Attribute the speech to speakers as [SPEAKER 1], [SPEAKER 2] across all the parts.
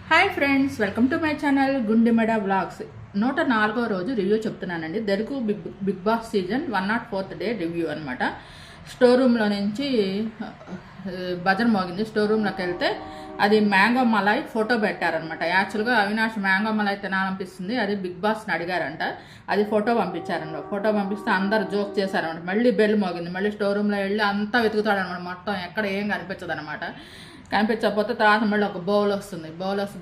[SPEAKER 1] Hi friends, welcome to my channel Gundemeda vlogs. 104వ రోజు review చెప్తున్నానండి. Telugu Bigg Boss season 104th day review అనమాట. Store రూమ్లో నుంచి భజన మోగింది. స్టోర్ రూమ్లోకి వెళ్తే అది మ్యాంగో మలాయ్ ఫోటో పెట్టారనమాట. యాక్చువల్గా అవినాష్ మ్యాంగో మలాయ్ తినాలనిపిస్తుంది, అది బిగ్ బాస్ని అడిగారంట. అది ఫోటో పంపించారనమాట. ఫోటో పంపిస్తే అందరు జోక్ చేశారనమాట. మళ్ళీ బెల్ మోగింది. మళ్ళీ స్టోర్ రూమ్లో వెళ్ళి అంతా వెతుకుతాడనమాట. మొత్తం ఎక్కడ ఏం కనిపించదు అనమాట. కనిపించకపోతే తర్వాత మళ్ళీ ఒక బౌల్ వస్తుంది.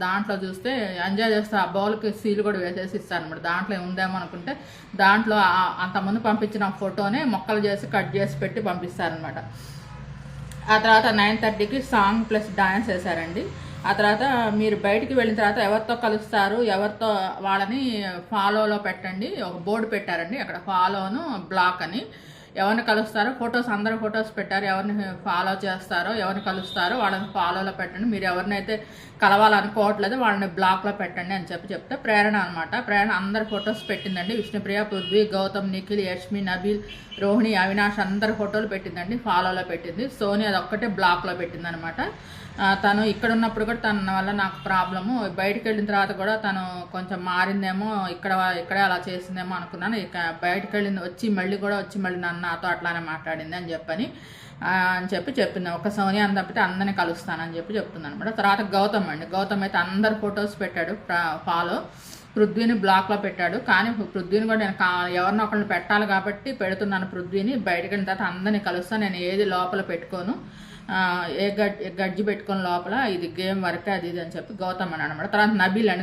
[SPEAKER 1] దాంట్లో చూస్తే ఎంజాయ్ చేస్తే ఆ బౌల్కి సీల్ కూడా వేసేసి ఇస్తారనమాట. దాంట్లో ఉందేమో అనుకుంటే దాంట్లో అంతమంది పంపించిన ఫోటోనే మొక్కలు చేసి కట్ చేసి పెట్టి పంపిస్తారనమాట. ఆ తర్వాత 9:30కి సాంగ్ ప్లస్ డాన్స్ వేశారండి. ఆ తర్వాత మీరు బయటికి వెళ్ళిన తర్వాత ఎవరితో కలుస్తారు, ఎవరితో వాళ్ళని ఫాలోలో పెట్టండి. ఒక బోర్డు పెట్టారండి, అక్కడ ఫాలోను బ్లాక్ అని. ఎవరిని కలుస్తారో ఫొటోస్, అందరూ ఫొటోస్ పెట్టారు. ఎవరిని ఫాలో చేస్తారో, ఎవరిని కలుస్తారో వాళ్ళని ఫాలోలో పెట్టండి. మీరు ఎవరినైతే కలవాలనుకోవట్లేదు వాళ్ళని బ్లాక్లో పెట్టండి అని చెప్తే ప్రేరణ అనమాట. ప్రేరణ అందరు ఫొటోస్ పెట్టిందండి. విష్ణుప్రియ, పృథ్వీ, గౌతమ్, నిఖిల్, యష్మి, నబీల్, రోహిణి, అవినాష్ అందరు ఫోటోలు పెట్టిందండి. ఫాలోలో పెట్టింది. సోని అది ఒక్కటే బ్లాక్లో పెట్టింది అనమాట. తను ఇక్కడ ఉన్నప్పుడు కూడా తన వల్ల నాకు ప్రాబ్లము, బయటకు వెళ్ళిన తర్వాత కూడా తను కొంచెం మారిందేమో, ఇక్కడే అలా చేసిందేమో అనుకున్నాను. ఇక బయటకు వెళ్ళింది వచ్చి మళ్ళీ నాతో అట్లానే మాట్లాడింది అని చెప్పింది. ఒక సోనియా అని తప్పితే అందరినీ కలుస్తానని చెప్తుంది అనమాట. తర్వాత గౌతమ్ అయితే అందరు ఫొటోస్ పెట్టాడు ఫాలో. పృథ్వీని బ్లాక్లో పెట్టాడు. కానీ పృథ్వీని కూడా నేను ఎవరినో ఒకరిని పెట్టాలి కాబట్టి పెడుతున్నాను. పృథ్వీని బయటకు వెళ్ళిన తర్వాత అందరినీ కలుస్తాను, నేను ఏది లోపల పెట్టుకోను, ఏ గడ్జి పెట్టుకొని లోపల, ఇది గేమ్ వరకే అది ఇది అని చెప్పి గౌతమ్ అని అనమాట. తర్వాత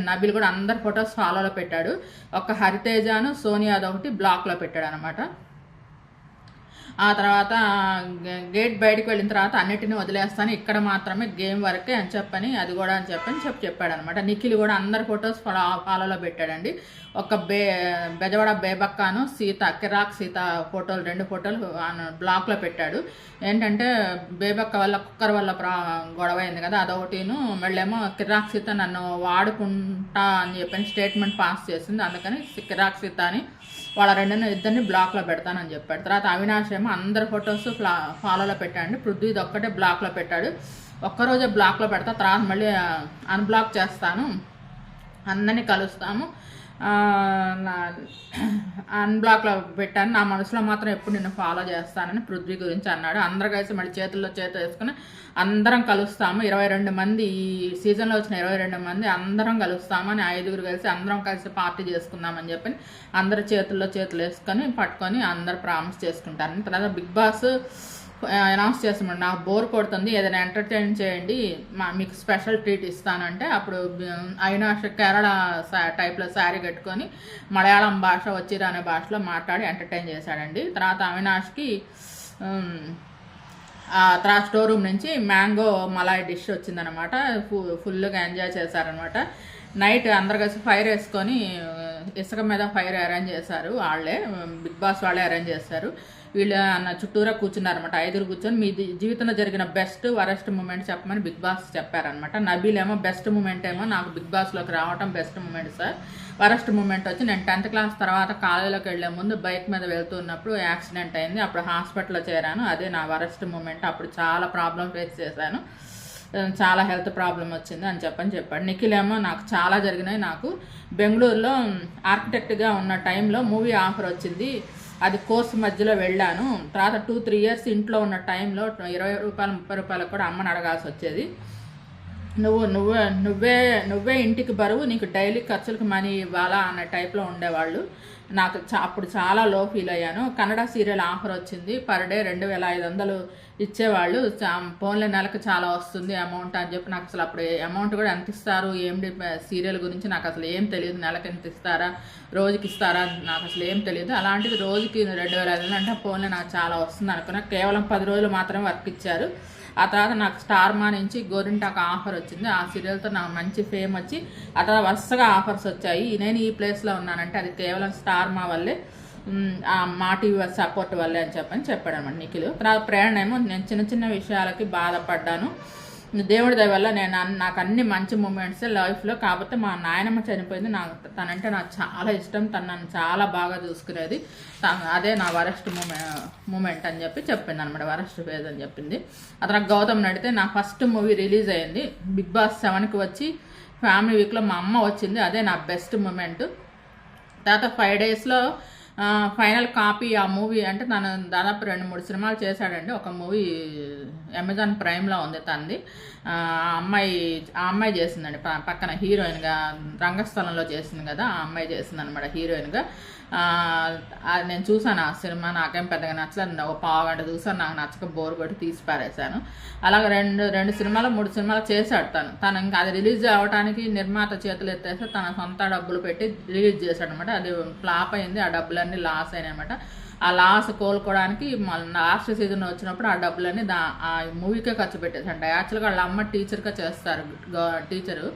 [SPEAKER 1] నబీల్ కూడా అందరు ఫొటోస్ ఫాలోలో పెట్టాడు. ఒక హరితేజను, సోనియా అదొకటి బ్లాక్లో పెట్టాడు అనమాట. ఆ తర్వాత గేట్ బయటకు వెళ్ళిన తర్వాత అన్నిటిని వదిలేస్తాను, ఇక్కడ మాత్రమే గేమ్ వరకే అని అది కూడా అని చెప్పాడు అనమాట. నిఖిల్ కూడా అందరి ఫొటోస్ ఫాలోలో పెట్టాడండి. ఒక బెజవాడ బేబక్కాను కిరాక్ సీత ఫోటోలు, 2 ఫోటోలు బ్లాక్లో పెట్టాడు. ఏంటంటే బేబక్క వల్ల కుక్కర్ వల్ల గొడవ అయింది కదా, అదొకటిను. మళ్ళేమో కిరాక్ సీత నన్ను వాడుకుంటా అని స్టేట్మెంట్ పాస్ చేసింది. అందుకని కిరాక్ సీత అని వాళ్ళ ఇద్దరిని బ్లాక్లో పెడతానని చెప్పాడు. తర్వాత అవినాష్ ఏమో అందరి ఫొటోస్ ఫాలోలో పెట్టాడు. పృథ్వీది ఒక్కటే బ్లాక్లో పెట్టాడు. ఒక్కరోజే బ్లాక్లో పెడతా, తర్వాత మళ్ళీ అన్బ్లాక్ చేస్తాను, అందరినీ కలుస్తాము, అన్బ్లాక్లో పెట్టాను, నా మనసులో మాత్రం ఎప్పుడు నిన్ను ఫాలో చేస్తానని పృథ్వీ గురించి అన్నాడు. అందరూ కలిసి మళ్ళీ చేతుల్లో చేతులు వేసుకుని అందరం కలుస్తాము, 22 మంది ఈ సీజన్లో వచ్చిన 22 మంది అందరం కలుస్తామని 5గురు కలిసి అందరం కలిసి పార్టీ చేసుకుందామని అందరు చేతుల్లో చేతులు వేసుకొని పట్టుకొని అందరు ప్రామిస్ చేసుకుంటారని. తర్వాత బిగ్ బాస్ అనౌన్స్ చేస్తున్నాడు, నాకు బోర్ కొడుతుంది, ఏదైనా ఎంటర్టైన్ చేయండి, మీకు స్పెషల్ ట్రీట్ ఇస్తానంటే అప్పుడు అవినాష్ కేరళ టైప్లో శారీ కట్టుకొని మలయాళం భాష వచ్చిరా అనే భాషలో మాట్లాడి ఎంటర్టైన్ చేశాడండి. తర్వాత అవినాష్కి తర్వాత స్టోర్ రూమ్ నుంచి మ్యాంగో మలాయ్ డిష్ వచ్చిందనమాట. ఫుల్గా ఎంజాయ్ చేశారనమాట. నైట్ అందరు కలిసి ఫైర్ వేసుకొని ఇసుక మీద ఫైర్ అరేంజ్ చేశారు. వాళ్ళే బిగ్ బాస్ వాళ్ళే అరేంజ్ చేశారు. వీళ్ళు చుట్టూరా కూర్చున్నారనమాట. 5గురు కూర్చొని మీ జీవితంలో జరిగిన బెస్ట్ వరెస్ట్ మూమెంట్ చెప్పమని బిగ్ బాస్ చెప్పారనమాట. నబీల్ ఏమో బెస్ట్ మూమెంట్ ఏమో, నాకు బిగ్ బాస్లోకి రావటం best moment sir. Worst moment వచ్చి నేను 10th క్లాస్ తర్వాత కాలేజీలోకి వెళ్ళే ముందు బైక్ మీద వెళ్తున్నప్పుడు యాక్సిడెంట్ అయింది, అప్పుడు హాస్పిటల్లో చేరాను, అదే నా వరెస్ట్ మూమెంట్. అప్పుడు చాలా ప్రాబ్లం ఫేస్ చేశాను, చాలా హెల్త్ ప్రాబ్లం వచ్చింది అని చెప్పాడు. నిఖిల్ ఏమో నాకు చాలా జరిగినాయి, నాకు బెంగళూరులో ఆర్కిటెక్ట్గా ఉన్న టైంలో మూవీ ఆఫర్ వచ్చింది, అది కోర్సు మధ్యలో వెళ్ళాను. తర్వాత 2-3 ఇయర్స్ ఇంట్లో ఉన్న టైంలో 20 రూపాయలు 30 రూపాయలకు కూడా అమ్మని అడగాల్సి వచ్చేది. నువ్వే ఇంటికి బరువు, నీకు డైలీ ఖర్చులకు మనీ ఇవ్వాలా అనే టైప్లో ఉండేవాళ్ళు. నాకు అప్పుడు చాలా లో ఫీల్ అయ్యాను. కన్నడ సీరియల్ ఆఫర్ వచ్చింది, పర్ డే 2500 ఇచ్చేవాళ్ళు. ఫోన్లో నెలకు చాలా వస్తుంది అమౌంట్ అని చెప్పి నాకు అసలు అప్పుడు అమౌంట్ కూడా ఎంత ఇస్తారు ఏంటి సీరియల్ గురించి నాకు అసలు ఏం తెలియదు. నెలకు ఎంత ఇస్తారా, రోజుకి ఇస్తారా నాకు అసలు ఏం తెలియదు. అలాంటిది రోజుకి 2500 అంటే ఫోన్లో నాకు చాలా వస్తుంది అనుకున్నా. కేవలం 10 రోజులు మాత్రమే వర్క్ ఇచ్చారు. ఆ తర్వాత నాకు స్టార్ మా నుంచి గోరింటాకు ఆఫర్ వచ్చింది. ఆ సీరియల్తో నాకు మంచి ఫేమ్ వచ్చి ఆ తర్వాత వరుసగా ఆఫర్స్ వచ్చాయి. నేను ఈ ప్లేస్లో ఉన్నానంటే అది కేవలం స్టార్ మా వల్లే, మా టీవీ సపోర్ట్ వల్లే అని చెప్పాడు అనమాట నిఖిల్. తర్వాత ప్రేరణ ఏమో, నేను చిన్న చిన్న విషయాలకి బాధపడ్డాను, దేవుడి దయ వల్ల నాకు అన్ని మంచి మూమెంట్స్ లైఫ్లో. కాకపోతే మా నాయనమ్మ చనిపోయింది, తనంటే నాకు చాలా ఇష్టం, తను నన్ను చాలా బాగా చూసుకునేది, అదే నా వరస్ట్ మూమెంట్ అని చెప్పింది అనమాట. వరస్ట్ ఫేజ్ అని చెప్పింది. అతను గౌతమ్ నడితే నా ఫస్ట్ మూవీ రిలీజ్ అయింది, బిగ్ బాస్ 7కి వచ్చి ఫ్యామిలీ వీక్లో మా అమ్మ వచ్చింది, అదే నా బెస్ట్ మూమెంట్. తర్వాత 5 డేస్లో ఫైనల్ కాపీ ఆ మూవీ, అంటే తను దాదాపు 2-3 సినిమాలు చేశాడండి. ఒక మూవీ అమెజాన్ ప్రైమ్లో ఉంది తనది. ఆ అమ్మాయి చేసిందండి పక్కన హీరోయిన్గా, రంగస్థలంలో చేసింది కదా, ఆ అమ్మాయి చేసింది అనమాట హీరోయిన్గా. నేను చూసాను ఆ సినిమా, నాకేం పెద్దగా నచ్చలేదు. ఒక పావుగంట చూసాను, నాకు నచ్చక బోర్ కొట్టి తీసి పారేశాను. అలాగే 2 సినిమాలు 3 సినిమాలు చేశాడు తను ఇంకా అది రిలీజ్ అవ్వడానికి నిర్మాత చేతులు ఎత్తేస్తే తన సొంత డబ్బులు పెట్టి రిలీజ్ చేశాడు అనమాట. అది ఫ్లాప్ అయింది, ఆ డబ్బులన్నీ లాస్ అయినాయి అనమాట. ఆ లాస్ కోలుకోవడానికి లాస్ట్ సీజన్ వచ్చినప్పుడు ఆ డబ్బులన్నీ ఆ మూవీకే ఖర్చు పెట్టేశాడు. యాక్చువల్గా వాళ్ళ అమ్మ టీచర్గా చేస్తారు, టీచరు.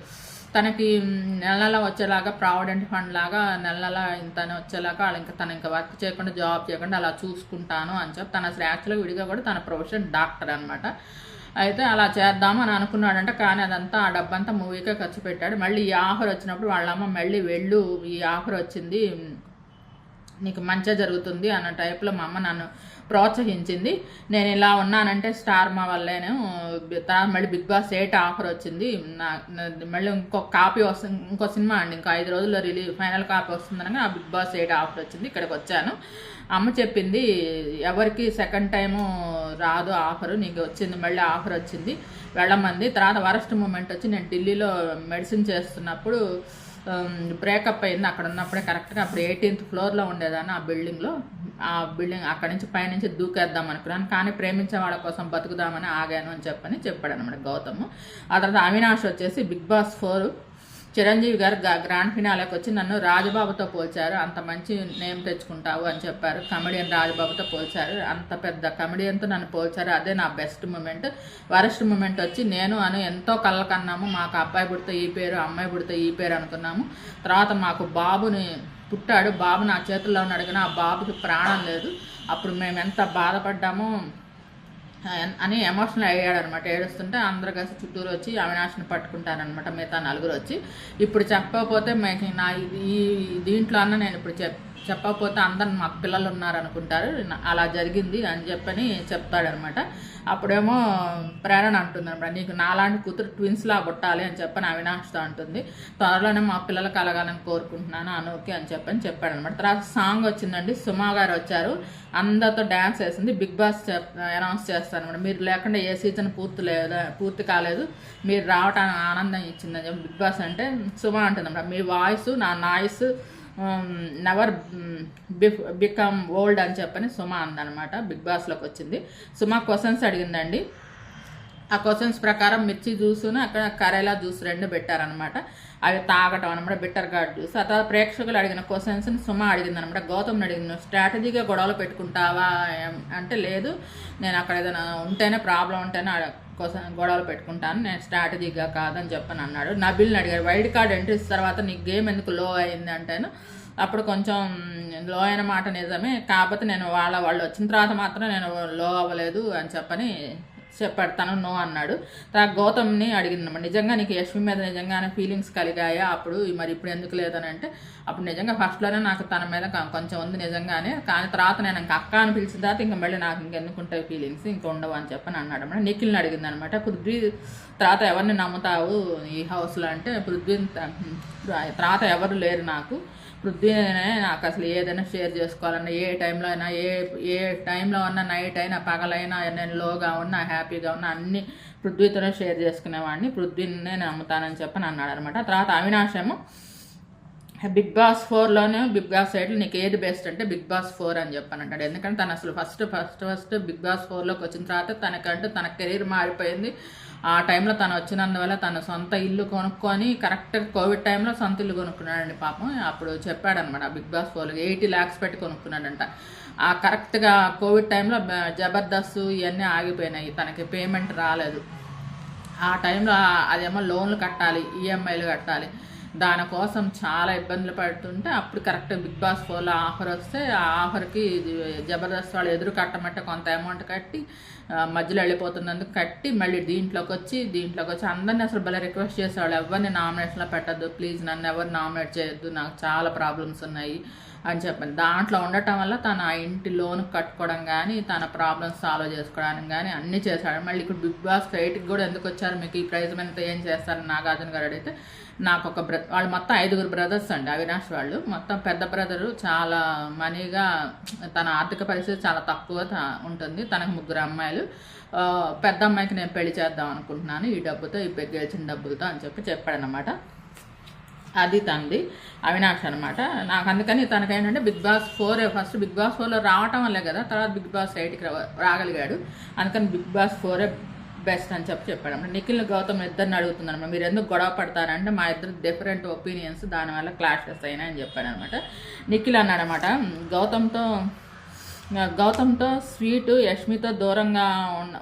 [SPEAKER 1] తనకి నెల వచ్చేలాగా ప్రావిడెంట్ ఫండ్ లాగా నెల ఇంతనే వచ్చేలాగా వాళ్ళు తను ఇంకా వర్క్ చేయకుండా జాబ్ చేయకుండా అలా చూసుకుంటాను అని చెప్పి తను అసలు యాక్చువల్గా విడిగా కూడా తన ప్రొఫెషన్ డాక్టర్ అనమాట. అయితే అలా చేద్దామని అనుకున్నాడంట, కానీ అదంతా ఆ డబ్బంతా మూవీకే ఖర్చు పెట్టాడు. మళ్ళీ ఈ ఆఫర్ వచ్చినప్పుడు వాళ్ళమ్మ మళ్ళీ వెళ్ళు, ఈ ఆఫర్ వచ్చింది, నీకు మంచిగా జరుగుతుంది అన్న టైప్లో మా అమ్మ నన్ను ప్రోత్సహించింది. నేను ఇలా ఉన్నానంటే స్టార్ మా వల్లేను. మళ్ళీ బిగ్ బాస్ 8 ఆఫర్ వచ్చింది, మళ్ళీ ఇంకొక కాపీ వస్తుంది, ఇంకో సినిమా అండి, ఇంకో 5 రోజుల్లో ఫైనల్ కాపీ వస్తుందనగా ఆ బిగ్ బాస్ 8 ఆఫర్ వచ్చింది. ఇక్కడికి వచ్చాను. అమ్మ చెప్పింది, ఎవరికి సెకండ్ టైము రాదు ఆఫరు, నీకు వచ్చింది, మళ్ళీ ఆఫర్ వచ్చింది, వెళ్ళమంది. తర్వాత వరస్ట్ మూమెంట్ వచ్చి నేను ఢిల్లీలో మెడిసిన్ చేస్తున్నప్పుడు బ్రేకప్ అయింది. అక్కడ ఉన్నప్పుడే కరెక్ట్గా అప్పుడు 18th ఫ్లోర్లో ఉండేదాన్ని ఆ బిల్డింగ్ అక్కడి నుంచి పైనుంచి దూకేద్దాం అనుకున్నాను, కానీ ప్రేమించే వాళ్ళ కోసం బతుకుదామని ఆగాను అని చెప్పాడు అనమాట గౌతమ్. ఆ తర్వాత అవినాష్ వచ్చేసి బిగ్ బాస్ 4 చిరంజీవి గారు గ్రాండ్ ఫినాలేకి వచ్చి నన్ను రాజబాబుతో పోల్చారు, అంత మంచి నేమ్ తెచ్చుకుంటావు అని చెప్పారు. కమెడియన్ రాజబాబుతో పోల్చారు, అంత పెద్ద కమెడియన్తో నన్ను పోల్చారు, అదే నా బెస్ట్ మూమెంట్. వరస్ట్ మూమెంట్ వచ్చి నేను ఎంతో కళ్ళ కన్నాము, మాకు అబ్బాయి పుడితే ఈ పేరు, అమ్మాయి పుడితే ఈ పేరు అనుకున్నాము. తర్వాత మాకు బాబుని పుట్టాడు, బాబు నా చేతుల్లో ఉన్నాడు, కానీ ఆ బాబుకి ప్రాణం లేదు. అప్పుడు మేము ఎంత బాధపడ్డామో అని ఎమోషనల్ అయ్యాడు అనమాట. ఏడుస్తుంటే అందరు కలిసి చుట్టూరు వచ్చి అవినాష్ని పట్టుకుంటారనమాట, మిగతా 4 వచ్చి. ఇప్పుడు చెప్పకపోతే నా ఈ దీంట్లో అన్న నేను ఇప్పుడు చెప్పకపోతే అందరు మా పిల్లలు ఉన్నారనుకుంటారు, అలా జరిగింది అని చెప్తాడనమాట. అప్పుడేమో ప్రేరణ అంటుంది అనమాట, నీకు నాలాంటి కూతురు ట్విన్స్లా పుట్టాలి అని చెప్పని అవినాష్తో అంటుంది. త్వరలోనే మా పిల్లలు కలగాలని కోరుకుంటున్నాను అనోకి అని చెప్పాడనమాట. తర్వాత సాంగ్ వచ్చిందండి, సుమా గారు వచ్చారు, అందరితో డ్యాన్స్ వేసింది. బిగ్ బాస్ అనౌన్స్ చేస్తాను అనమాట, మీరు లేకుండా ఏ సీజన్ పూర్తి కాలేదు, మీరు రావటానికి ఆనందం ఇచ్చిందని చెప్పి బిగ్ బాస్ అంటే సుమా అంటుంది అనమాట, మీ వాయిస్ నా నాయిస్ నెవర్ బికమ్ ఓల్డ్ అని చెప్పని సుమా అందనమాట. బిగ్ బాస్లోకి వచ్చింది. సుమా క్వశ్చన్స్ అడిగిందండి. ఆ క్వశ్చన్స్ ప్రకారం మిర్చి జ్యూసును అక్కడ కరేలా జ్యూస్ 2 పెట్టారనమాట. అవి తాగటం అనమాట, బిట్టర్ గార్డ్ జ్యూస్. ఆ తర్వాత ప్రేక్షకులు అడిగిన క్వశ్చన్స్ని సుమా అడిగింది అనమాట. గౌతమ్ అడిగింది, స్ట్రాటజీగా గొడవలు పెట్టుకుంటావా అంటే లేదు, నేను అక్కడ ఏదైనా ఉంటేనే ప్రాబ్లం ఉంటేనే గొడవలు పెట్టుకుంటాను, నేను స్ట్రాటజీగా కాదని చెప్పని అన్నాడు. నబిల్ని అడిగారు, వైల్డ్ కార్డ్ ఎంట్రీస్ తర్వాత నీకు గేమ్ ఎందుకు లో అయింది అంటేను, అప్పుడు కొంచెం లో అయిన మాట నిజమే, కాకపోతే నేను వాళ్ళు వచ్చిన తర్వాత మాత్రం నేను లో అవ్వలేదు అని చెప్పాడు. తను నో అన్నాడు. తర్వాత గౌతమ్ని అడిగిందన్నమాట, నిజంగా నీకు యశ్వి మీద నిజంగానే ఫీలింగ్స్ కలిగాయా అప్పుడు, మరి ఇప్పుడు ఎందుకు లేదని అంటే, అప్పుడు నిజంగా ఫస్ట్లోనే నాకు తన మీద కొంచెం ఉంది నిజంగానే, కానీ తర్వాత నేను ఇంకా అక్క అని పిలిచిన తర్వాత ఇంకా మళ్ళీ నాకు ఇంకెందుకుంటాయి ఫీలింగ్స్, ఇంక ఉండవు అని చెప్పని అన్నాడు అనమాట. నిఖిల్ని అడిగింది అనమాట, పృథ్వీ తర్వాత ఎవరిని నమ్ముతావు ఈ హౌస్లో అంటే, పృథ్వీ తర్వాత ఎవరు లేరు నాకు, పృథ్వీనే నాకు అసలు ఏదైనా షేర్ చేసుకోవాలన్నా, ఏ టైంలో అయినా ఏ టైంలో ఉన్నా, నైట్ అయినా పగలైనా, నేను లోగా ఉన్నా హ్యాపీగా ఉన్నా అన్నీ పృథ్వీతోనే షేర్ చేసుకునేవాడిని, పృథ్వీనే నమ్ముతానని చెప్పని అన్నాడు అనమాట. తర్వాత అవినాష్ ఏమో బిగ్ బాస్ 4లోనే బిగ్ బాస్ 8లో నీకు ఏది బెస్ట్ అంటే బిగ్ బాస్ 4 అని చెప్పని అంటాడు. ఎందుకంటే తను అసలు ఫస్ట్ బిగ్ బాస్ 4లోకి వచ్చిన తర్వాత తన కెరీర్ మారిపోయింది. ఆ టైంలో తను వచ్చినందువల్ల తన సొంత ఇల్లు కొనుక్కొని, కరెక్ట్గా కోవిడ్ టైంలో సొంత ఇల్లు కొనుక్కున్నాడండి పాపం. అప్పుడు చెప్పాడనమాట, బిగ్ బాస్ 4 80 lakhs పెట్టి కొనుక్కున్నాడంట. ఆ కరెక్ట్గా కోవిడ్ టైంలో జబర్దస్త్ ఇవన్నీ ఆగిపోయినాయి, తనకి పేమెంట్ రాలేదు. ఆ టైంలో అదేమో లోన్లు కట్టాలి, ఈఎంఐలు కట్టాలి, దానికోసం చాలా ఇబ్బందులు పడుతుంటే అప్పుడు కరెక్ట్ బిగ్ బాస్ 4లో ఆఫర్ వస్తే ఆ ఆఫర్కి జబర్దస్త్ వాళ్ళు ఎదురు కట్టమంటే కొంత అమౌంట్ కట్టి మధ్యలో వెళ్ళిపోతున్నందుకు కట్టి మళ్ళీ దీంట్లోకి వచ్చి అందరినీ అసలు భలే రిక్వెస్ట్ చేసేవాళ్ళు, ఎవరిని నామినేషన్లో పెట్టద్దు ప్లీజ్, నన్ను ఎవరు నామినేట్ చేయొద్దు, నాకు చాలా ప్రాబ్లమ్స్ ఉన్నాయి అని చెప్పాను. దాంట్లో ఉండటం వల్ల తన ఇంటి లోన్ కట్టుకోవడం కానీ తన ప్రాబ్లమ్స్ సాల్వ్ చేసుకోవడానికి కానీ అన్నీ చేశాడు. మళ్ళీ ఇప్పుడు బిగ్ బాస్ 8కి కూడా ఎందుకు వచ్చారు, మీకు ఈ ప్రైజ్ మీద ఏం చేస్తారని నాగార్జున గారు అడిగితే, నాకు ఒక వాళ్ళు మొత్తం 5 బ్రదర్స్ అండి అవినాష్ వాళ్ళు. మొత్తం పెద్ద బ్రదరు చాలా మనీగా, తన ఆర్థిక పరిస్థితి చాలా తక్కువ ఉంటుంది, తనకు 3 అమ్మాయిలు, పెద్ద అమ్మాయికి నేను పెళ్లి చేద్దాం అనుకుంటున్నాను ఈ డబ్బుతో, ఈ గెలిచిన డబ్బులతో అని చెప్పాడనమాట. అది తంది అవినాష్ అనమాట. నాకు అందుకని తనకేంటంటే Bigg Boss 4 first Bigg Boss 4లో రావటం వల్లే కదా తర్వాత బిగ్ బాస్ 8కి రాగలిగాడు. అందుకని బిగ్ బాస్ 4 బెస్ట్ అని చెప్పాడు. నిఖిల్ గౌతమ్ ఇద్దరిని అడుగుతుందన్నమాట, మీరు ఎందుకు గొడవ పడతారంటే మా ఇద్దరు డిఫరెంట్ ఒపీనియన్స్, దానివల్ల క్లాషెస్ అయినాయని చెప్పాడు అనమాట. నిఖిల్ అన్నాడనమాట, గౌతమ్తో స్వీట్ యష్మితో దూరంగా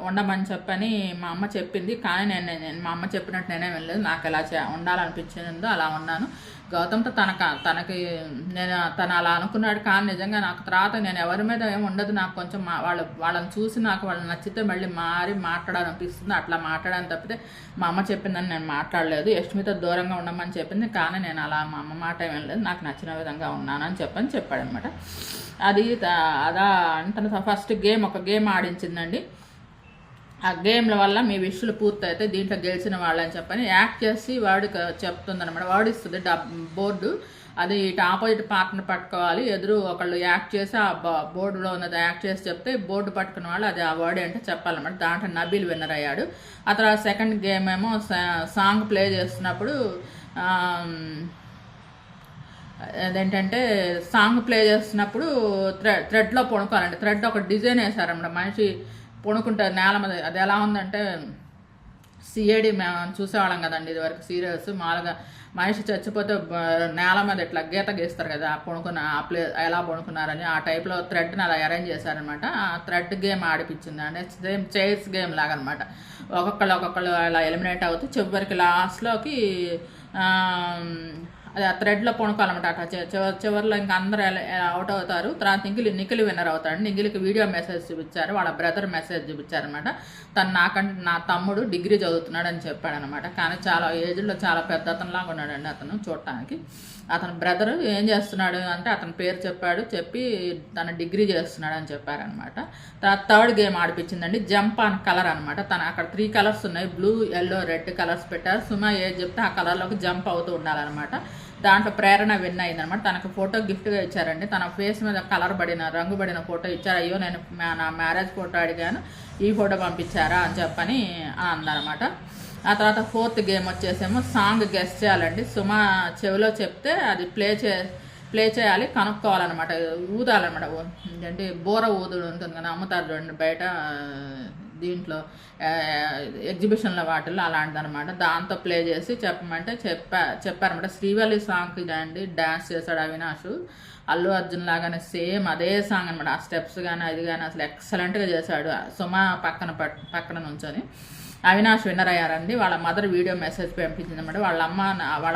[SPEAKER 1] ఉండమని చెప్పని మా అమ్మ చెప్పింది, కానీ నేను మా అమ్మ చెప్పినట్టు నేనే వెళ్ళలేదు, నాకు ఎలా ఉండాలనిపించిందో అలా ఉన్నాను. గౌతమ్తో తనకి తను అలా అనుకున్నాడు, కానీ నిజంగా నాకు తర్వాత నేను ఎవరి మీద ఏమి ఉండదు, నాకు కొంచెం వాళ్ళని చూసి నాకు వాళ్ళని నచ్చితే మళ్ళీ మాట్లాడాలనిపిస్తుంది, అట్లా మాట్లాడాలని తప్పితే మా అమ్మ చెప్పిందని నేను మాట్లాడలేదు. యష్మితో దూరంగా ఉండమని చెప్పింది, కానీ నేను అలా మా అమ్మ మాట ఏం లేదు, నాకు నచ్చిన విధంగా ఉన్నానని చెప్పాడనమాట. అదా తను ఫస్ట్ ఒక గేమ్ ఆడించిందండి. ఆ గేమ్ల వల్ల మీ విషులు పూర్తయితే దీంట్లో గెలిచిన వాళ్ళని చెప్పని యాక్ట్ చేసి వాడికి చెప్తుందనమాట. వాడిస్తుంది బోర్డు, అది ఇటు ఆపోజిట్ పార్ట్నర్ పట్టుకోవాలి, ఎదురు ఒకళ్ళు యాక్ట్ చేసి ఆ బోర్డులో ఉన్నది యాక్ట్ చేసి చెప్తే బోర్డు పట్టుకున్న వాళ్ళు అది ఆ వర్డ్ అంటే చెప్పాలన్నమాట. దాంట్లో నబీల్ విన్నర్ అయ్యాడు. ఆ తర్వాత సెకండ్ గేమ్ ఏమో సాంగ్ ప్లే చేస్తున్నప్పుడు అదేంటంటే సాంగ్ ప్లే చేస్తున్నప్పుడు థ్రెడ్లో పొనుకోవాలండి. థ్రెడ్ ఒక డిజైన్ వేసారన్నమాట, మనిషి పొనుకుంటారు నేల మీద. అది ఎలా ఉందంటే సిఐడి మేము చూసేవాళ్ళం కదండి ఇదివరకు సీరియల్స్, మామూలుగా మనిషి చచ్చిపోతే నేల మీద ఇట్లా గీత గీస్తారు కదా, ఎలా పొనుకున్నారని ఆ టైప్లో థ్రెడ్ని అలా అరేంజ్ చేశారనమాట. ఆ థ్రెడ్ గేమ్ ఆడిపించింది అంటే సేమ్ చైర్స్ గేమ్ లాగా అనమాట. ఒక్కొక్కళ్ళు అలా ఎలిమినేట్ అవుతూ చివరికి లాస్ట్లోకి అది ఆ థ్రెడ్లో పొనుకోవాలన్నమాట. అట్లా చివరిలో ఇంకా అందరూ అవుట్ అవుతారు. తర్వాత నిఖిల్ విన్నర్ అవుతాడు. నిఖిల్కి వీడియో మెసేజ్ చూపించారు, వాళ్ళ బ్రదర్ మెసేజ్ చూపించారనమాట. తను నా తమ్ముడు డిగ్రీ చదువుతున్నాడు అని చెప్పాడనమాట. కానీ చాలా ఏజ్లో చాలా పెద్ద అతనిలాగా ఉన్నాడండి అతను చూడటానికి. అతని బ్రదర్ ఏం చేస్తున్నాడు అంటే అతని పేరు చెప్పి తన డిగ్రీ చేస్తున్నాడు అని చెప్పారనమాట. తర్వాత థర్డ్ గేమ్ ఆడిపించిందండి, జంప్ ఆన్ కలర్ అనమాట. అక్కడ 3 కలర్స్ ఉన్నాయి, బ్లూ, ఎల్లో, రెడ్ కలర్స్ పెట్టారు. సుమా ఏది చెప్తే ఆ కలర్లోకి జంప్ అవుతూ ఉండాలన్నమాట. దాంట్లో ప్రేరణ విన్ అయిందనమాట. తనకు ఫోటో గిఫ్ట్గా ఇచ్చారండి. తన ఫేస్ మీద రంగు పడిన ఫోటో ఇచ్చారు. అయ్యో నేను నా మ్యారేజ్ ఫోటో అడిగాను, ఈ ఫోటో పంపించారా అని చెప్పని అందనమాట. ఆ తర్వాత 4th గేమ్ వచ్చేసేమో సాంగ్ గెస్ట్ చేయాలండి. సుమా చెవిలో చెప్తే అది ప్లే చేయాలి, కనుక్కోవాలన్నమాట, ఊదాలన్నమాట. ఏంటంటే బోర ఊదుడు ఉంటుంది కదా, అమ్ముతారు చూడండి బయట దీంట్లో ఎగ్జిబిషన్ల వాటిల్లో అలాంటిదనమాట. దాంతో ప్లే చేసి చెప్పమంటే చెప్పారనమాట. శ్రీవల్లి సాంగ్కి అండి డ్యాన్స్ చేశాడు అవినాష్, అల్లు అర్జున్ లాగానే సేమ్ అదే సాంగ్ అనమాట. ఆ స్టెప్స్ కానీ అది కానీ అసలు ఎక్సలెంట్గా చేశాడు. సుమా పక్కన నుంచొని అవినాష్ విన్నర్ అయ్యారండి. వాళ్ళ మదర్ వీడియో మెసేజ్ పంపించింది అనమాట. వాళ్ళ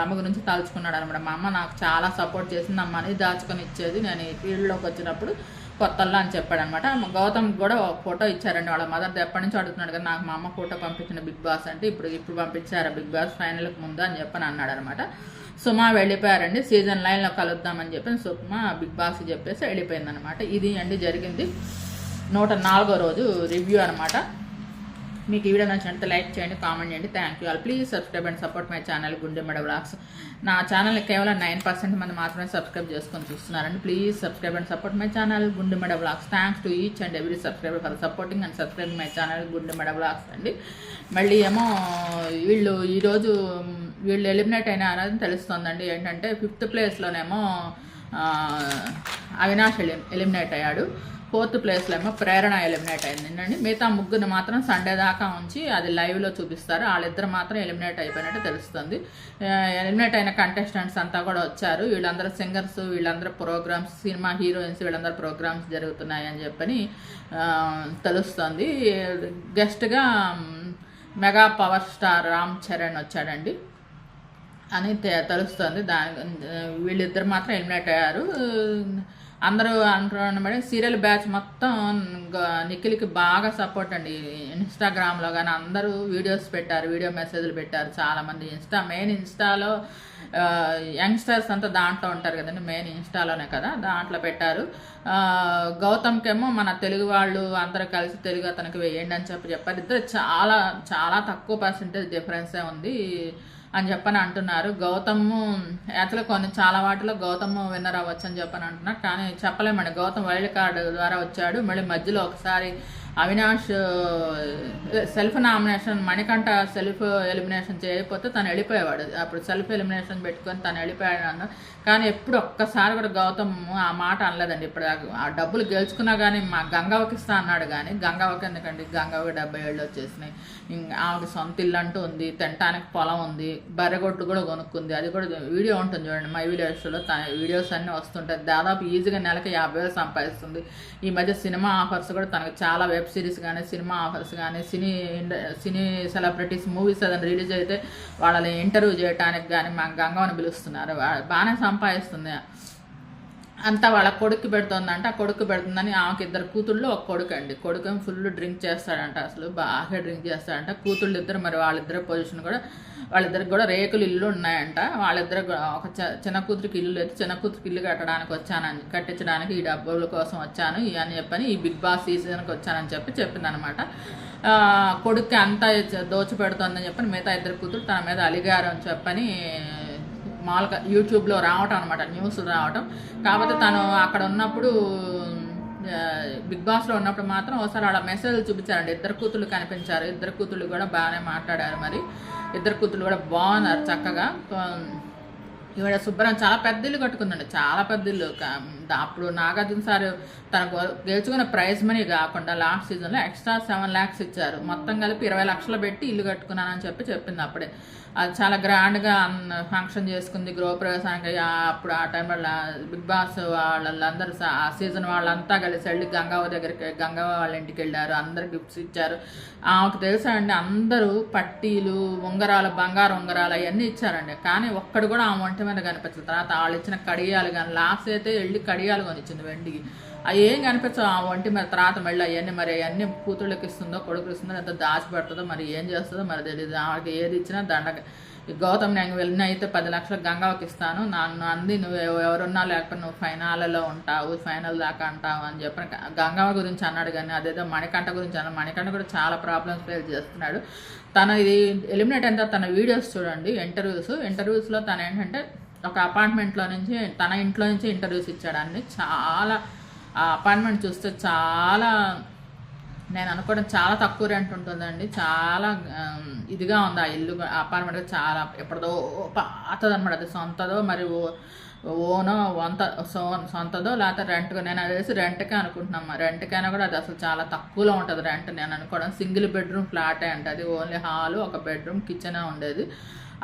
[SPEAKER 1] అమ్మ గురించి తలుచుకున్నాడు అనమాట. మా అమ్మ నాకు చాలా సపోర్ట్ చేసింది, అమ్మని దాచుకొని ఇచ్చేది నేను ఈ ఫీల్డ్లోకి వచ్చినప్పుడు కొత్తల్లో అని చెప్పాడు అనమాట. గౌతమ్ కూడా ఒక ఫోటో ఇచ్చారండి. వాళ్ళ మదర్ ఎప్పటి నుంచి అడుగుతున్నాడు కదా, నాకు మా అమ్మ ఫోటో పంపించిన బిగ్ బాస్ అంటే ఇప్పుడు పంపించారా బిగ్ బాస్ ఫైనల్కి ముందు అని చెప్పని అన్నాడు అనమాట. సుమా వెళ్ళిపోయారండి. సీజన్ 9లో కలుద్దామని చెప్పి సుమా బిగ్ బాస్కి చెప్పేసి వెళ్ళిపోయింది అనమాట. ఇది అండి జరిగింది 104వ రోజు రివ్యూ అనమాట. మీకు ఈ వీడియో నచ్చినట్లయితే లైక్ చేయండి, కామెంట్ చేయండి. Thank you all. Please subscribe and support my channel గుండెమడ vlogs. నా ఛానల్ని కేవలం 9% మంది మాత్రమే సబ్స్క్రైబ్ చేసుకొని చూస్తున్నారండి. Please subscribe and support my channel గుండెమడ vlogs. Thanks to each and every subscriber for supporting and subscribing my channel గుండెమడ vlogs అండి. మళ్ళీ ఏమో ఈరోజు వీళ్ళు ఎలిమినేట్ అయినారని తెలుస్తుందండి. ఏంటంటే 5th ప్లేస్లోనేమో అవినాష్ ఎలిమినేట్ అయ్యాడు. 4th ప్లేస్లో ఏమో ప్రేరణ ఎలిమినేట్ అయిందండి. మిగతా 3 మాత్రం సండే దాకా ఉంచి అది లైవ్లో చూపిస్తారు. వాళ్ళిద్దరు మాత్రం ఎలిమినేట్ అయిపోయినట్టు తెలుస్తుంది. ఎలిమినేట్ అయిన కంటెస్టెంట్స్ అంతా కూడా వచ్చారు. వీళ్ళందరూ సింగర్స్, వీళ్ళందరూ ప్రోగ్రామ్స్, సినిమా హీరోయిన్స్ వీళ్ళందరూ ప్రోగ్రామ్స్ జరుగుతున్నాయని చెప్పని తెలుస్తుంది. గెస్ట్గా mega power star Ram Charan వచ్చాడండి. అని తెలుస్తుంది. వీళ్ళిద్దరు మాత్రం ఎలిమినేట్ అయ్యారు. అందరూ అంటున్నారు సీరియల్ బ్యాచ్ మొత్తం నిఖిల్కి బాగా సపోర్ట్ అండి. ఇన్స్టాగ్రామ్లో కానీ అందరూ వీడియోస్ పెట్టారు, వీడియో మెసేజ్లు పెట్టారు చాలామంది. మెయిన్ ఇన్స్టాలో యంగ్స్టర్స్ అంతా దాంట్లో ఉంటారు కదండి, మెయిన్ ఇన్స్టాలోనే కదా, దాంట్లో పెట్టారు. గౌతమ్కేమో మన తెలుగు వాళ్ళు అందరూ కలిసి తెలుగు అతనికి వేయండి అని చెప్పారు. ఇద్దరు చాలా చాలా తక్కువ పర్సెంటేజ్ డిఫరెన్సే ఉంది అని చెప్పని అంటున్నారు. గౌతమ్ యాక్చువల్గా చాలా వాటిలో గౌతమ్ విన్నర్ అవ్వచ్చు అని చెప్పని అంటున్నారు. కానీ చెప్పలేమండి, గౌతమ్ వైల్డ్ కార్డు ద్వారా వచ్చాడు. మళ్ళీ మధ్యలో ఒకసారి Avinash self nomination, Manikanta self elimination చేయకపోతే తను వెళ్ళిపోయేవాడు. అప్పుడు సెల్ఫ్ ఎలిమినేషన్ పెట్టుకొని తను వెళ్ళిపోయాడు అన్న. కానీ ఎప్పుడు ఒక్కసారి కూడా గౌతమ్ ఆ మాట అనలేదండి. ఇప్పుడు ఆ డబ్బులు గెలుచుకున్నా కానీ మా గంగవ్వకి ఇస్తా అన్నాడు. కానీ గంగవ్వకి ఎందుకండి, గంగవ్వకి 70 ఏళ్ళు వచ్చేసినాయి. ఆమెకి సొంత ఇల్లు అంటూ ఉంది, తినటానికి పొలం ఉంది, బర్రెగొడ్లు కూడా కొనుక్కుంది. అది కూడా వీడియో ఉంటుంది చూడండి, మై విలేజ్లో తన వీడియోస్ అన్నీ వస్తుంటాయి. దాదాపు ఈజీగా నెలకి 50,000 సంపాదిస్తుంది. ఈ మధ్య సినిమా ఆఫర్స్ కూడా తనకు చాలా వెబ్ సిరీస్ కానీ సినిమా ఆఫర్స్ కానీ సినీ సెలబ్రిటీస్ మూవీస్ ఏదైనా రిలీజ్ అయితే వాళ్ళని ఇంటర్వ్యూ చేయడానికి కానీ మా గంగవ్వని పిలుస్తున్నారు. బాగానే సంపాదిస్తుంది. అంతా వాళ్ళ కొడుకు పెడుతుందంట. ఆ కొడుకు పెడుతుందని ఆమెకి 2 కూతుళ్ళు, ఒక కొడుకు అండి. కొడుకు ఫుల్ డ్రింక్ చేస్తాడంట, అసలు బాగా డ్రింక్ చేస్తాడంట. కూతుళ్ళు ఇద్దరు, మరి వాళ్ళిద్దరు పొజిషన్ కూడా, వాళ్ళిద్దరికి కూడా రేకులు ఇల్లు ఉన్నాయంట. వాళ్ళిద్దరు ఒక చిన్న కూతురికి ఇల్లు లేదు, చిన్న కూతురికి ఇల్లు కట్టించడానికి ఈ డబ్బుల కోసం వచ్చాను అని చెప్పని ఈ బిగ్ బాస్ సీజన్కి వచ్చానని చెప్పింది అనమాట. కొడుక్కి అంతా దోచిపెడుతుందని చెప్పని మిగతా 2 కూతురు తన మీద అలిగారు అని చెప్పని మామూలుగా యూట్యూబ్లో రావటం అనమాట, న్యూస్ రావటం. కాకపోతే తను అక్కడ ఉన్నప్పుడు బిగ్ బాస్లో ఉన్నప్పుడు మాత్రం ఒకసారి వాళ్ళ మెసేజ్లు చూపించారండి. 2 కూతుళ్ళు కనిపించారు. 2 కూతుళ్ళు కూడా బాగానే మాట్లాడారు. మరి 2 కూతుళ్ళు కూడా బాగున్నారు చక్కగా. ఈవిడ శుభ్రం చాలా పెద్ద ఇల్లు కట్టుకుందండి, చాలా పెద్ద ఇల్లు. అప్పుడు నాగార్జున సార్ తనకు గెలుచుకున్న ప్రైజ్ మనీ కాకుండా లాస్ట్ సీజన్లో ఎక్స్ట్రా 7 lakhs ఇచ్చారు. మొత్తం కలిపి 20 లక్షలు పెట్టి ఇల్లు కట్టుకున్నానని చెప్పింది. అప్పుడే అది చాలా గ్రాండ్గా ఫంక్షన్ చేసుకుంది గృహప్రవేశానికి. అప్పుడు ఆ టైంలో బిగ్ బాస్ వాళ్ళందరూ ఆ సీజన్ వాళ్ళంతా కలిసి వెళ్ళి గంగవ్వ వాళ్ళ ఇంటికి వెళ్ళారు. అందరు గిఫ్ట్స్ ఇచ్చారు. ఆమెకు తెలుసా అండి, అందరూ పట్టీలు, ఉంగరాలు, బంగారు ఉంగరాలు అవన్నీ ఇచ్చారండి. కానీ ఒక్కడు కూడా ఆమె ఒంటి మీద కనిపించదు. తర్వాత వాళ్ళు ఇచ్చిన కడియాలు కానీ, లాస్ట్ అయితే వెళ్ళి కడియాలు కొనిచ్చింది వెండికి. అవి ఏం కనిపించవు ఆ ఒంటి మీద. తర్వాత మళ్ళీ అవన్నీ మరి అవన్నీ కూతుళ్ళకి ఇస్తుందో కొడుకు ఇస్తుందో ఎంత దాచిపెడుతుందో మరి ఏం చేస్తుందో మరి తెలియదు. ఆమెకి ఏది ఇచ్చినా దండగ. గౌతమ్ నేను వెళ్ళిన అయితే 10 లక్షలు గంగవ్వకి ఇస్తాను, నన్ను అంది నువ్వు ఎవరున్నా లేకపోతే నువ్వు ఫైనల్లో ఉంటావు, ఫైనల్ దాకా అంటావు అని చెప్పి గంగవ్వ గురించి అన్నాడు. కానీ అదేదో మణికంఠ గురించి అన్నాడు. మణికంఠ కూడా చాలా ప్రాబ్లమ్స్ ఫేస్ చేస్తున్నాడు. తన ఇది ఎలిమినేట్ అయిన తర్వాత తన వీడియోస్ చూడండి, ఇంటర్వ్యూస్లో తను ఏంటంటే ఒక అపార్ట్మెంట్లో నుంచి తన ఇంట్లో నుంచి ఇంటర్వ్యూస్ ఇచ్చాడు అన్ని. చాలా ఆ అపార్ట్మెంట్ చూస్తే చాలా, నేను అనుకోవడం చాలా తక్కువ రెంట్ ఉంటుందండి. చాలా ఇదిగా ఉంది ఆ ఇల్లు, అపార్ట్మెంట్ చాలా ఎప్పటిదో పాతదనమాట. అది సొంతదో మరి ఓనో సొంతదో లేకపోతే రెంట్గా, నేను అది వేసి రెంట్కే అనుకుంటున్నాం. రెంట్కైనా కూడా అది అసలు చాలా తక్కువలో ఉంటుంది రెంట్. నేను అనుకోవడం సింగిల్ బెడ్రూమ్ ఫ్లాటే అంటే, అది ఓన్లీ హాలు, ఒక బెడ్రూమ్, కిచెనే ఉండేది.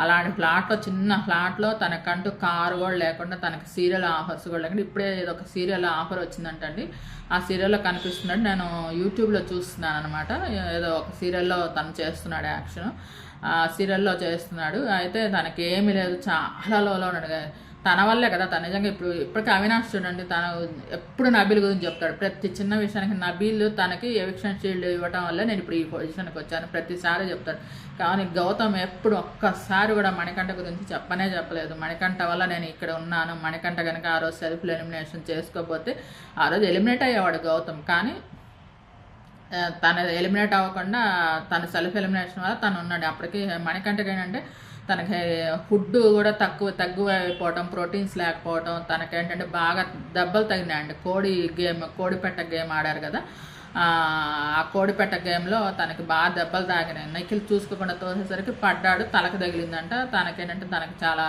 [SPEAKER 1] అలాంటి ఫ్లాట్లో, చిన్న ఫ్లాట్లో తనకంటూ కారు కూడా లేకుండా, తనకి సీరియల్ ఆఫర్స్ కూడా లేకుండా, ఇప్పుడే ఏదో ఒక సీరియల్ ఆఫర్ వచ్చిందంటండి. ఆ సీరియల్లో కనిపిస్తున్నాడు. నేను యూట్యూబ్లో చూస్తున్నాను అనమాట. ఏదో ఒక సీరియల్లో తను చేస్తున్నాడు యాక్షన్, ఆ సీరియల్లో చేస్తున్నాడు. అయితే తనకి ఏమీ లేదు, చాలా లోలో ఉన్నాడు. తన వల్లే కదా తను నిజంగా ఇప్పటికీ అవినాష్ చూడండి, తను ఎప్పుడు నబీల్ గురించి చెప్తాడు. ప్రతి చిన్న విషయానికి నబీల్ తనకి ఎవిక్షన్ షీల్డ్ ఇవ్వటం వల్ల నేను ఇప్పుడు ఈ పొజిషన్కి వచ్చాను ప్రతిసారి చెప్తాడు. కానీ గౌతమ్ ఎప్పుడు ఒక్కసారి కూడా మణికంఠ గురించి చెప్పలేదు. మణికంఠ వల్ల నేను ఇక్కడ ఉన్నాను, మణికంఠ కనుక ఆ రోజు సెల్ఫ్ ఎలిమినేషన్ చేసుకోకపోతే ఆ రోజు ఎలిమినేట్ అయ్యేవాడు గౌతమ్. కానీ తను ఎలిమినేట్ అవ్వకుండా తన సెల్ఫ్ ఎలిమినేషన్ వల్ల తను ఉన్నాడు. అప్పటికి మణికంఠకి ఏంటంటే తనకి ఫుడ్ కూడా తక్కువ అయిపోవటం, ప్రోటీన్స్ లేకపోవటం, తనకేంటంటే బాగా దెబ్బలు తగినాయండి. కోడిపెట్ట గేమ్ ఆడారు కదా, ఆ కోడిపెట్ట గేమ్లో తనకి బాగా దెబ్బలు తాగినాయి. నిఖిల్ చూసుకోకుండా తోసేసరికి పడ్డాడు, తలకు తగిలిందంట. తనకేంటంటే తనకి చాలా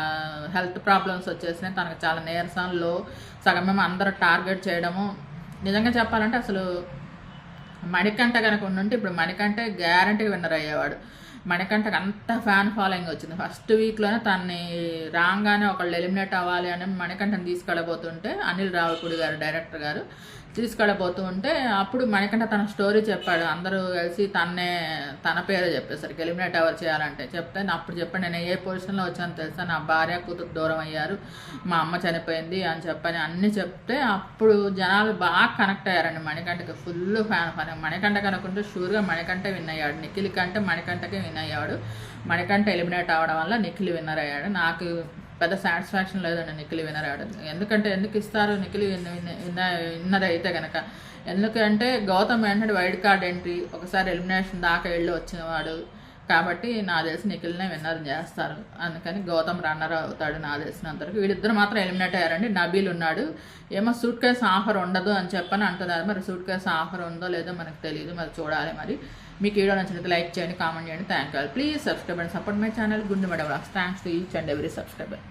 [SPEAKER 1] హెల్త్ ప్రాబ్లమ్స్ వచ్చేసినాయి. తనకు చాలా నీరసంలో సగమేమో అందరూ టార్గెట్ చేయడము. నిజంగా చెప్పాలంటే అసలు మణికంఠ కనుక ఉండుంటే ఇప్పుడు మణికంఠ గ్యారంటీ విన్నర్ అయ్యేవాడు. మణికంఠకి అంత ఫ్యాన్ ఫాలోయింగ్ వచ్చింది. ఫస్ట్ వీక్లోనే తనని రాగానే ఒకళ్ళు ఎలిమినేట్ అవ్వాలి అని మణికంఠని తీసుకెళ్ళబోతుంటే అనిల్ రావిపూడి గారు, డైరెక్టర్ గారు, తీసుకెళ్ళబోతూ ఉంటే అప్పుడు మణికంఠ తన స్టోరీ చెప్పాడు. అందరూ కలిసి తన పేరే చెప్పేసరికి ఎలిమినేట్ ఎవరు చేయాలంటే చెప్తే అప్పుడు చెప్పాను, నేను ఏ పొజిషన్లో వచ్చానో తెలుసా, నా భార్య కూతురు దూరం అయ్యారు, మా అమ్మ చనిపోయింది అని చెప్పని అన్నీ చెప్తే అప్పుడు జనాలు బాగా కనెక్ట్ అయ్యారండి. మణికంఠకి ఫుల్ ఫ్యాన్. మణికంఠ కనుకుంటే షూర్గా మణికంఠ విన్ అయ్యాడు. నిఖిల్ కంటే మణికంఠకే విన్ అయ్యాడు. మణికంఠ ఎలిమినేట్ అవ్వడం వల్ల నిఖిల్ విన్నర్ అయ్యాడు. నాకు పెద్ద సాటిస్ఫాక్షన్ లేదండి నిఖిల్ విన్నర్ అయ్యాడు. ఎందుకు ఇస్తారు నిఖిల్ విన్నర్ అయితే కనుక? ఎందుకంటే గౌతమ్ ఏంటంటే వైల్డ్ కార్డ్ ఎంట్రీ, ఒకసారి ఎలిమినేషన్ దాకా వెళ్ళి వచ్చినవాడు కాబట్టి నా తెలిసి నిఖిల్నే విన్నర్ చేస్తారు. అందుకని గౌతమ్ రన్నర్ అవుతాడు నా తెలిసినంతవరకు. వీళ్ళిద్దరు మాత్రం ఎలిమినేట్ అయ్యారండి. నబీల్ ఉన్నాడు. ఏమో సూట్ కేస్ ఆఫర్ ఉండదు అని చెప్పని అంటున్నారు. మరి సూట్ కేస్ ఆఫర్ ఉందో లేదో మనకు తెలియదు, మరి చూడాలి. మరి మీకు వీడియో నచ్చినట్లయితే లైక్ చేయండి, కామెంట్ చేయండి. Thank you. Please subscribe and support my channel గుండె మెడ vlogs. Thanks to each and every subscriber.